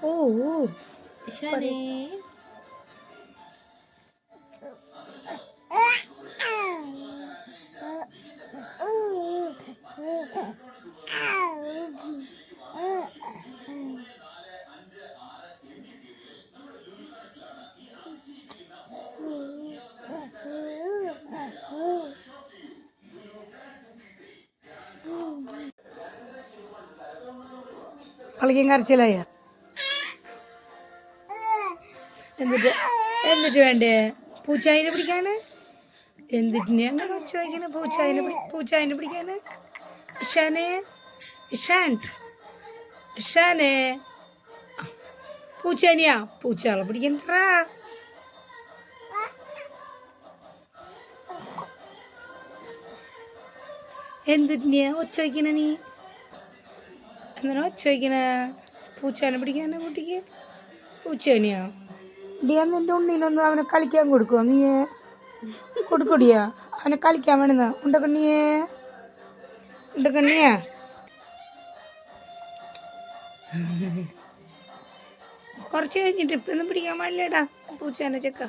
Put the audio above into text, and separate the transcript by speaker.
Speaker 1: ഓ ഓ ഇഷാനേ കളിക്കാൻ കരച്ചിലായ എന്നിട്ട് എന്നിട്ട് വേണ്ടേ പൂച്ചായിനെ പിടിക്കാന് എന്തിട്ടിനെ അങ്ങനെ ഒച്ച വയ്ക്കുന്ന പൂച്ചായിനെ പിടിക്കാന് ഇഷാനെ ഇഷാനെ പൂച്ചാനിയാ പൂച്ചകളെ പിടിക്കണ്ടാ എന്തിട്ടിനെയാ ഒച്ച വയ്ക്കണ നീ അങ്ങനെ ഒച്ച വയ്ക്കണ പൂച്ചാനെ പിടിക്കാനെ കുട്ടിക്ക് പൂച്ചാനിയാ ഡിയാ നിൻ്റെ ഉണ്ണിയിലൊന്നും അവനെ കളിക്കാൻ കൊടുക്കുമോ നീ കൊടുക്കൂടിയാ അവനെ കളിക്കാൻ വേണമെന്ന് ഉണ്ടക്കണ്ണിയാ കുറച്ച് കഴിഞ്ഞിട്ട് ഇപ്പൊന്നും പിടിക്കാൻ പാടില്ലേടാ പൂച്ചാനെ ചെക്ക